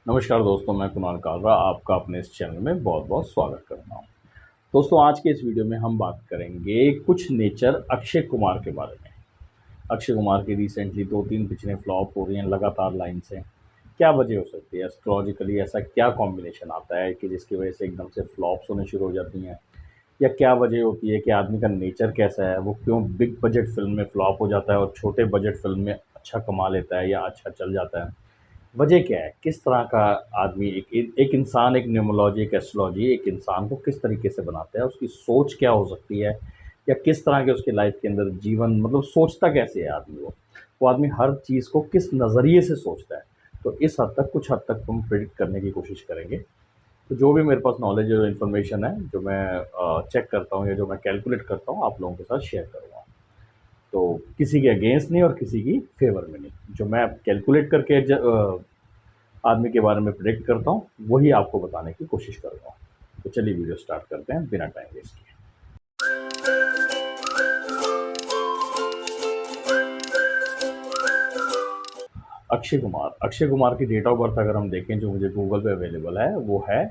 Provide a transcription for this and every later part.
नमस्कार दोस्तों, मैं कुणाल कालरा आपका अपने इस चैनल में बहुत-बहुत स्वागत करता हूँ। दोस्तों, आज के इस वीडियो में हम बात करेंगे कुछ नेचर अक्षय कुमार के बारे में। अक्षय कुमार की रिसेंटली 2-3 पिक्चरें फ्लॉप हो रही हैं लगातार लाइन से। क्या वजह हो सकती है? एस्ट्रोलॉजिकली ऐसा क्या कॉम्बिनेशन आता है कि जिसकी वजह से एकदम से फ्लॉप्स होने शुरू हो जाती हैं? या क्या वजह होती है कि आदमी का नेचर कैसा है? वो क्यों बिग बजट फ़िल्म में फ्लॉप हो जाता है और छोटे बजट फ़िल्म में अच्छा कमा लेता है या अच्छा चल जाता है? वजह क्या है? किस तरह का आदमी एक इंसान, एक न्यूमरोलॉजी, एक एस्ट्रोलॉजी एक इंसान को किस तरीके से बनाता है? उसकी सोच क्या हो सकती है? या किस तरह के उसकी लाइफ़ के अंदर जीवन मतलब सोचता कैसे है आदमी वो? वो आदमी हर चीज़ को किस नज़रिए से सोचता है? तो इस हद तक कुछ हद तक हम प्रेडिक्ट करने की कोशिश करेंगे। तो जो भी मेरे पास नॉलेज और इन्फॉर्मेशन है, जो मैं चेक करता हूँ या जो मैं कैलकुलेट करता हूँ, आप लोगों के साथ शेयर करूँगा। तो किसी के अगेंस्ट नहीं और किसी की फ़ेवर में नहीं। जो मैं कैलकुलेट करके आदमी के बारे में प्रेडिक्ट करता हूँ, वही आपको बताने की कोशिश करूँगा। तो चलिए वीडियो स्टार्ट करते हैं बिना टाइम वेस्ट किए। अक्षय कुमार की डेट ऑफ बर्थ अगर हम देखें जो मुझे गूगल पे अवेलेबल है, वो है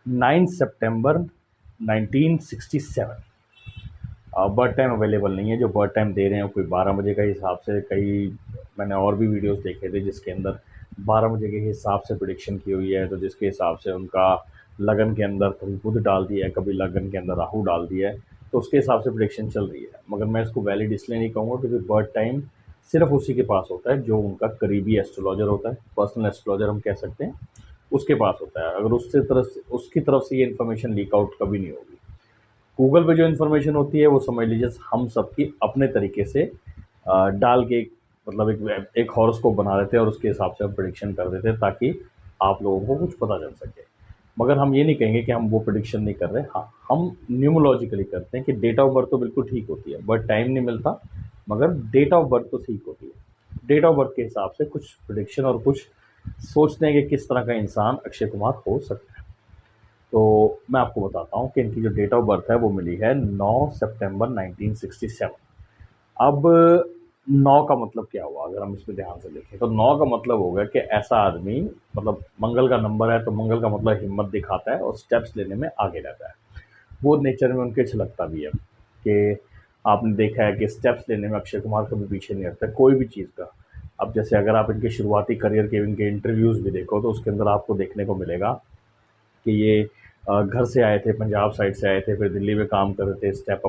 9 सितंबर 1967। बर्थ टाइम अवेलेबल नहीं है, जो बर्थ टाइम दे रहे हैं कोई 12 बजे का हिसाब से, कई मैंने और भी वीडियोस देखे थे जिसके अंदर 12 बजे के हिसाब से प्रिडिक्शन की हुई है, तो जिसके हिसाब से उनका लगन के अंदर कभी बुध डाल दिया है, कभी लगन के अंदर राहु डाल दिया है, तो उसके हिसाब से प्रिडिक्शन चल रही है। मगर मैं इसको वैलिड इसलिए नहीं कहूँगा क्योंकि बर्थ टाइम सिर्फ उसी के पास होता है जो उनका करीबी एस्ट्रोलॉजर होता है, पर्सनल एस्ट्रोलॉजर हम कह सकते हैं, उसके पास होता है। अगर उसकी तरफ से ये इन्फॉर्मेशन लीक आउट कभी नहीं होगी। गूगल पे जो इन्फॉर्मेशन होती है वो समझ लीजिए हम सबकी अपने तरीके से डाल के मतलब एक हॉरोस्कोप बना देते हैं और उसके हिसाब से हम प्रिडिक्शन कर देते हैं ताकि आप लोगों को कुछ पता चल सके। मगर हम ये नहीं कहेंगे कि हम वो प्रिडिक्शन नहीं कर रहे। हाँ, हम न्यूमोलॉजिकली करते हैं कि डेट ऑफ बर्थ तो बिल्कुल ठीक होती है, बट टाइम नहीं मिलता, मगर डेट ऑफ बर्थ तो ठीक होती है। डेट ऑफ बर्थ के हिसाब से कुछ प्रिडिक्शन और कुछ सोचते हैं कि किस तरह का इंसान अक्षय कुमार हो सकता है। तो मैं आपको बताता हूँ कि इनकी जो डेट ऑफ बर्थ है वो मिली है 9 सितंबर 1967। अब 9 का मतलब क्या हुआ अगर हम इसमें ध्यान से देखें तो 9 का मतलब होगा कि ऐसा आदमी मतलब मंगल का नंबर है तो मंगल का मतलब हिम्मत दिखाता है और स्टेप्स लेने में आगे रहता है। वो नेचर में उनके छलकता भी है कि आपने देखा है कि स्टेप्स लेने में अक्षय कुमार कभी पीछे नहीं हटता कोई भी चीज़ का। अब जैसे अगर आप इनके शुरुआती करियर के इनके इंटरव्यूज़ भी देखो तो उसके अंदर आपको देखने को मिलेगा कि ये घर से आए थे, पंजाब साइड से आए थे, फिर दिल्ली में काम कर रहे थे, स्टेप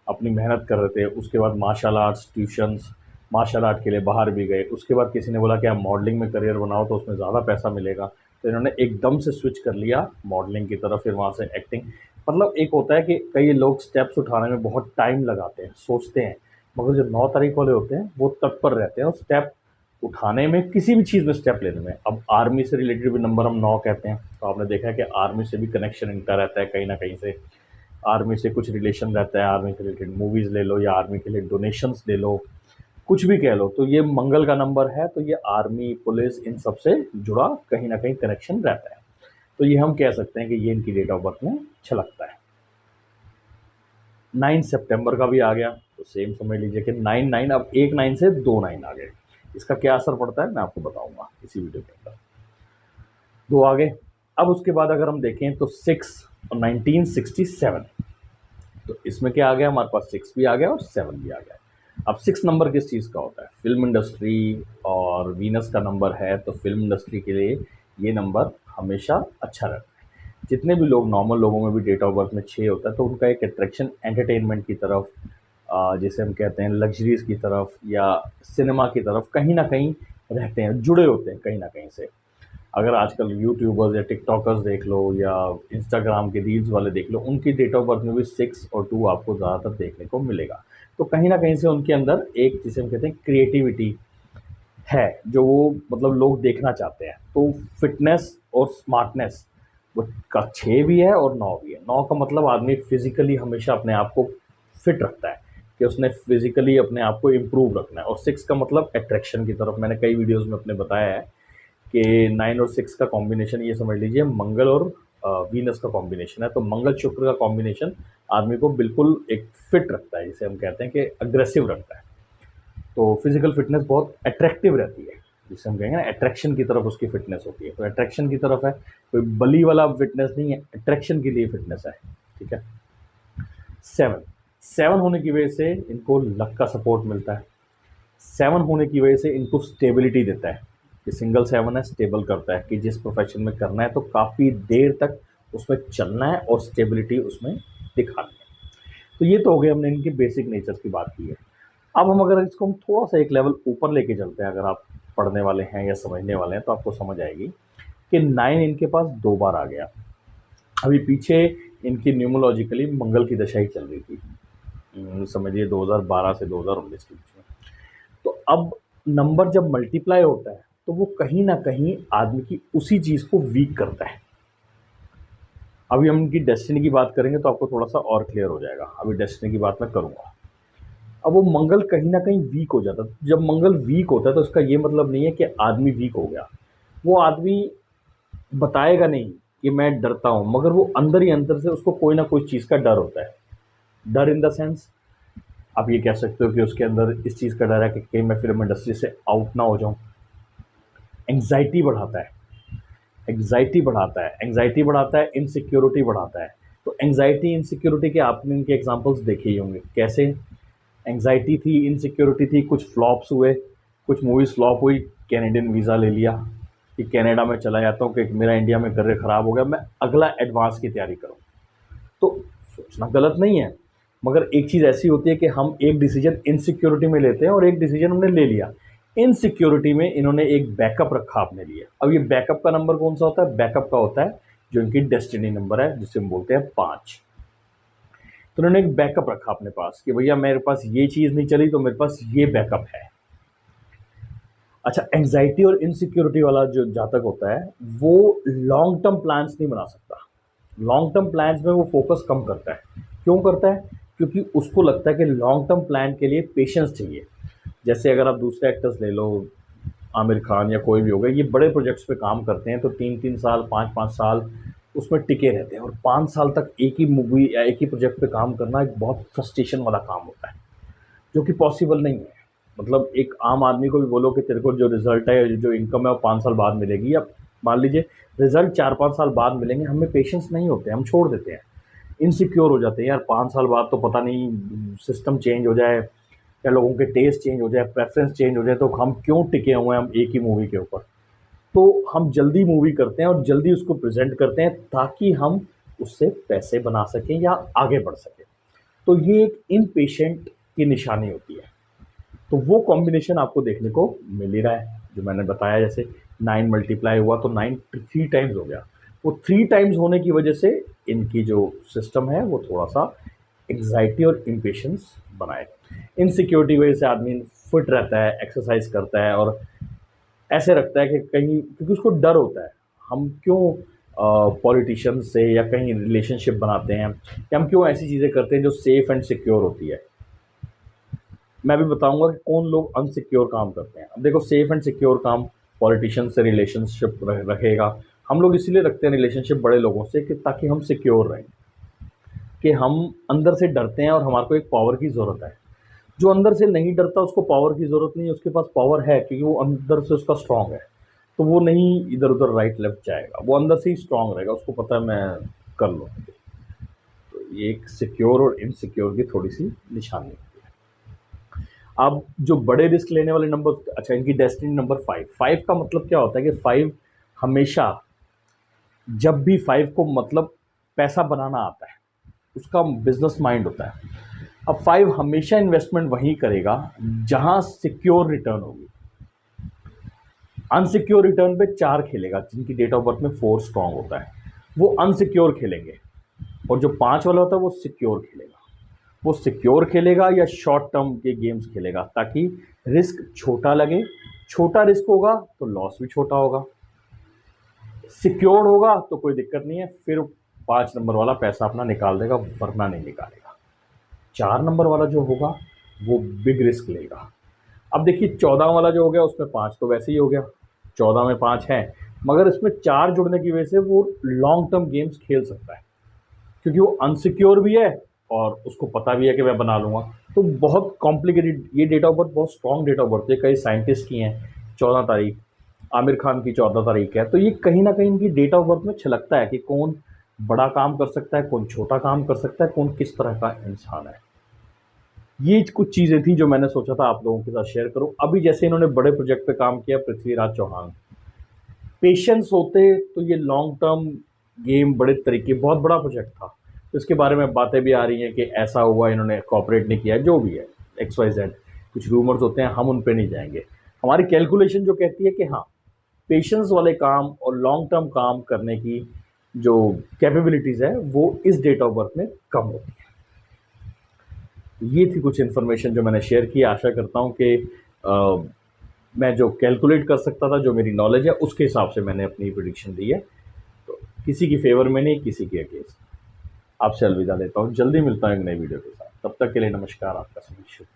अपनी मेहनत कर रहे थे। उसके बाद martial arts tuitions, martial art के लिए बाहर भी गए। उसके बाद किसी ने बोला कि आप मॉडलिंग में करियर बनाओ तो उसमें ज़्यादा पैसा मिलेगा। तो इन्होंने एकदम से स्विच कर लिया मॉडलिंग की तरफ, फिर वहाँ से एक्टिंग। मतलब एक होता है कि कई लोग स्टेप्स उठाने में बहुत टाइम लगाते हैं, सोचते हैं, मगर जो 9 तारीख वाले होते हैं, वो तत्पर रहते हैं और स्टेप उठाने में, किसी भी चीज़ में स्टेप लेने में। अब आर्मी से रिलेटेड भी नंबर हम 9 कहते हैं, तो आपने देखा है कि आर्मी से भी कनेक्शन इनका रहता है कहीं न कहीं से। आर्मी से कुछ रिलेशन रहता है, आर्मी से रिलेटेड मूवीज़ ले लो या आर्मी के लिए डोनेशंस ले लो, कुछ भी कह लो, तो ये मंगल का नंबर है, तो ये आर्मी, पुलिस इन सब से जुड़ा कहीं न कहीं कनेक्शन रहता है। तो ये हम कह सकते हैं कि ये इनकी डेट ऑफ बर्थ में छलकता है। 9 सितंबर का भी आ गया, तो सेम समझ लीजिए कि 9 अब एक 9 से 2 9 आ गए। इसका क्या असर पड़ता है मैं आपको बताऊँगा इसी वीडियो के अंदर। 2 आ गए। अब उसके बाद अगर हम देखें तो 6 और 1967, तो इसमें क्या आ गया हमारे पास 6 भी आ गया और 7 भी आ गया। अब 6 नंबर किस चीज़ का होता है? फ़िल्म इंडस्ट्री और वीनस का नंबर है, तो फ़िल्म इंडस्ट्री के लिए ये नंबर हमेशा अच्छा रहता है। जितने भी लोग नॉर्मल लोगों में भी डेट ऑफ बर्थ में 6 होता है तो उनका एक अट्रैक्शन एंटरटेनमेंट की तरफ, जिसे हम कहते हैं लग्ज़रीज़ की तरफ या सिनेमा की तरफ कहीं न कहीं रहते हैं, जुड़े होते हैं कहीं न कहीं से। अगर आजकल यूट्यूबर्स या टिकटॉकर्स देख लो या इंस्टाग्राम के रील्स वाले देख लो, उनकी डेट ऑफ बर्थ में भी 6 और 2 आपको ज़्यादातर देखने को मिलेगा। तो कहीं न कहीं से उनके अंदर एक जिसे हम कहते हैं क्रिएटिविटी है, जो वो मतलब लोग देखना चाहते हैं। तो फ़िटनेस और स्मार्टनेस वो का 6 भी है और 9 भी है। 9 का मतलब आदमी फ़िज़िकली हमेशा अपने आप को फ़िट रखता है कि उसने फ़िज़िकली अपने आप को इम्प्रूव रखना है, और 6 का मतलब अट्रैक्शन की तरफ। मैंने कई वीडियोज़ में अपने बताया है कि 9 और 6 का कॉम्बिनेशन ये समझ लीजिए मंगल और वीनस का कॉम्बिनेशन है। तो मंगल शुक्र का कॉम्बिनेशन आदमी को बिल्कुल एक फिट रखता है, जिसे हम कहते हैं कि अग्रेसिव रखता है। तो फिजिकल फिटनेस बहुत अट्रैक्टिव रहती है। जिसे हम कहेंगे ना अट्रैक्शन की तरफ उसकी फिटनेस होती है, तो अट्रैक्शन की तरफ है, कोई बली वाला फिटनेस नहीं है, अट्रैक्शन के लिए फिटनेस है। ठीक है। 7 7 होने की वजह से इनको लक का सपोर्ट मिलता है। 7 होने की वजह से इनको स्टेबिलिटी देता है कि सिंगल 7 है, स्टेबल करता है कि जिस प्रोफेशन में करना है तो काफ़ी देर तक उसमें चलना है और स्टेबिलिटी उसमें दिखानी है। तो ये तो हो गए, हमने इनके बेसिक नेचर की बात की है। अब हम अगर इसको हम थोड़ा सा एक लेवल ऊपर लेके चलते हैं, अगर आप पढ़ने वाले हैं या समझने वाले हैं तो आपको समझ आएगी कि 9 इनके पास 2 बार आ गया। अभी पीछे इनकी न्यूमोलॉजिकली मंगल की दशा ही चल रही थी, समझिए 2012 से 2019 के बीच में। तो अब नंबर जब मल्टीप्लाई होता है तो वो कहीं ना कहीं आदमी की उसी चीज़ को वीक करता है। अभी हम इनकी डेस्टिनी की बात करेंगे तो आपको थोड़ा सा और क्लियर हो जाएगा, अभी डेस्टिनी की बात मैं करूँगा। अब वो मंगल कहीं ना कहीं वीक हो जाता है। जब मंगल वीक होता है तो इसका ये मतलब नहीं है कि आदमी वीक हो गया, वो आदमी बताएगा नहीं कि मैं डरता हूँ, मगर वो अंदर ही अंदर से उसको कोई ना कोई चीज़ का डर होता है। डर इन द सेंस आप ये कह सकते हो कि उसके अंदर इस चीज़ का डर है कि कहीं मैं फिल्म इंडस्ट्री से आउट ना हो जाऊँ। एंग्जाइटी बढ़ाता है, एंग्जाइटी बढ़ाता है, एंग्जाइटी बढ़ाता है, इनसिक्योरिटी बढ़ाता है। तो एंग्जाइटी इनसिक्योरिटी के आपने इनके एग्जांपल्स देखे ही होंगे, कैसे एंग्जाइटी थी, इनसिक्योरिटी थी, कुछ फ्लॉप्स हुए, कुछ मूवीज़ फ्लॉप हुई, कैनेडियन वीज़ा ले लिया कि कनाडा में चला जाता हूँ कि मेरा इंडिया में करियर ख़राब हो गया, मैं अगला एडवांस की तैयारी करूँ। तो सोचना गलत नहीं है, मगर एक चीज़ ऐसी होती है कि हम एक डिसीजन इनसिक्योरिटी में लेते हैं और एक डिसीजन हमने ले लिया इनसिक्योरिटी में, इन्होंने एक बैकअप रखा अपने लिए। अब ये बैकअप का नंबर कौन सा होता है? बैकअप का होता है जो इनकी डेस्टिनी नंबर है, जिसे हम बोलते हैं 5। तो उन्होंने एक बैकअप रखा अपने पास कि भैया मेरे पास ये चीज़ नहीं चली तो मेरे पास ये बैकअप है। अच्छा, एंग्जाइटी और इनसिक्योरिटी वाला जो जातक होता है वो लॉन्ग टर्म प्लान्स नहीं बना सकता। लॉन्ग टर्म प्लान्स में वो फोकस कम करता है। क्यों करता है? क्योंकि उसको लगता है कि लॉन्ग टर्म प्लान के लिए पेशेंस चाहिए। जैसे अगर आप दूसरे एक्टर्स ले लो, आमिर खान या कोई भी हो गए, ये बड़े प्रोजेक्ट्स पे काम करते हैं तो 3-3 साल 5-5 साल उसमें टिके रहते हैं, और 5 साल तक एक ही मूवी या एक ही प्रोजेक्ट पे काम करना एक बहुत फ्रस्ट्रेशन वाला काम होता है, जो कि पॉसिबल नहीं है। मतलब एक आम आदमी को भी बोलो कि तेरे को जो रिज़ल्ट है, जो इनकम है वो 5 साल बाद मिलेगी, या मान लीजिए रिज़ल्ट 4-5 साल बाद मिलेंगे, हमें पेशेंस नहीं होते, हम छोड़ देते हैं, इनसिक्योर हो जाते हैं। यार 5 साल बाद तो पता नहीं सिस्टम चेंज हो जाए या लोगों के टेस्ट चेंज हो जाए, प्रेफ़रेंस चेंज हो जाए, तो हम क्यों टिके हुए हैं हम एक ही मूवी के ऊपर। तो हम जल्दी मूवी करते हैं और जल्दी उसको प्रेज़ेंट करते हैं ताकि हम उससे पैसे बना सकें या आगे बढ़ सकें। तो ये एक इम्पेशेंट की निशानी होती है। तो वो कॉम्बिनेशन आपको देखने को मिल ही रहा है, जो मैंने बताया, जैसे 9 मल्टीप्लाई हुआ तो 9 3 टाइम्स हो गया। वो 3 टाइम्स होने की वजह से इनकी जो सिस्टम है वो थोड़ा-सा एंग्ज़ायटी और इम्पेशेंस बनाए। इनसिक्योरिटी की वजह से आदमी फिट रहता है, एक्सरसाइज़ करता है और ऐसे रखता है कि कहीं, क्योंकि उसको डर होता है, हम क्यों पॉलिटिशियन से या कहीं रिलेशनशिप बनाते हैं, या हम क्यों ऐसी चीज़ें करते हैं जो सेफ़ एंड सिक्योर होती है। मैं भी बताऊँगा कि कौन लोग अनसिक्योर काम करते हैं। अब देखो, सेफ़ एंड सिक्योर काम पॉलिटिशियन से रिलेशनशिप रखेगा। हम लोग इसीलिए रखते हैं रिलेशनशिप बड़े लोगों से कि ताकि हम सिक्योर रहें, कि हम अंदर से डरते हैं और हमारे को एक पावर की ज़रूरत है। जो अंदर से नहीं डरता उसको पावर की ज़रूरत नहीं है, उसके पास पावर है क्योंकि वो अंदर से उसका स्ट्रॉन्ग है। तो वो नहीं इधर-उधर राइट लेफ्ट जाएगा, वो अंदर से ही स्ट्रॉन्ग रहेगा, उसको पता है मैं कर लूँगा। तो ये एक सिक्योर और इनसिक्योर की थोड़ी-सी निशानी है। अब जो बड़े रिस्क लेने वाले नंबर, अच्छा इनकी डेस्टिनी नंबर 5। 5 का मतलब क्या होता है कि 5 हमेशा, जब भी 5 को मतलब पैसा बनाना आता है, उसका बिजनेस माइंड होता है। अब 5 हमेशा इन्वेस्टमेंट वहीं करेगा जहां सिक्योर रिटर्न होगी। अनसिक्योर रिटर्न पे 4 खेलेगा, जिनकी डेट ऑफ बर्थ में 4 स्ट्रांग होता है, वो अनसिक्योर खेलेंगे, और जो 5 वाला होता है वो सिक्योर खेलेगा। वो सिक्योर खेलेगा या शॉर्ट टर्म के गेम्स खेलेगा ताकि रिस्क छोटा लगे। छोटा रिस्क होगा तो लॉस भी छोटा होगा, सिक्योर्ड होगा तो कोई दिक्कत नहीं है, फिर 5 नंबर वाला पैसा अपना निकाल देगा, वरना नहीं निकालेगा। 4 नंबर वाला जो होगा वो बिग रिस्क लेगा। अब देखिए 14 वाला जो हो गया उसमें 5 तो वैसे ही हो गया, 14 में 5 है, मगर इसमें 4 जुड़ने की वजह से वो लॉन्ग टर्म गेम्स खेल सकता है, क्योंकि वो अनसिक्योर भी है और उसको पता भी है कि मैं बना लूँगा। तो बहुत कॉम्प्लिकेटेड ये डेट ऑफ बर्थ, बहुत स्ट्रॉन्ग डेट ऑफ बर्थ है, कई साइंटिस्ट की हैं 14 तारीख, आमिर खान की 14 तारीख है, तो ये कहीं न कहीं इनकी डेट ऑफ बर्थ में छलकता है कि कौन बड़ा काम कर सकता है, कौन छोटा काम कर सकता है, कौन किस तरह का इंसान है। ये कुछ चीज़ें थी जो मैंने सोचा था आप लोगों के साथ शेयर करूँ। अभी जैसे इन्होंने बड़े प्रोजेक्ट पे काम किया, पृथ्वीराज चौहान, पेशेंस होते तो ये लॉन्ग टर्म गेम बड़े तरीके, बहुत बड़ा प्रोजेक्ट था। तो इसके बारे में बातें भी आ रही हैं कि ऐसा हुआ, इन्होंने कोऑपरेट नहीं किया, जो भी है, एक्स वाई जेड, कुछ रूमर्स होते हैं, हम उन पे नहीं जाएंगे। हमारी कैलकुलेशन जो कहती है कि हाँ, पेशेंस वाले काम और लॉन्ग टर्म काम करने की जो कैपेबिलिटीज़ है वो इस डेट ऑफ बर्थ में कम होती है। ये थी कुछ इन्फॉर्मेशन जो मैंने शेयर की। आशा करता हूँ कि मैं जो कैलकुलेट कर सकता था, जो मेरी नॉलेज है, उसके हिसाब से मैंने अपनी प्रिडिक्शन दी है। तो किसी की फेवर में नहीं, किसी के अगेंस्ट। आपसे अलविदा लेता हूँ, जल्दी मिलता हूँ एक नई वीडियो के साथ। तब तक के लिए नमस्कार, आपका सभी शुभ।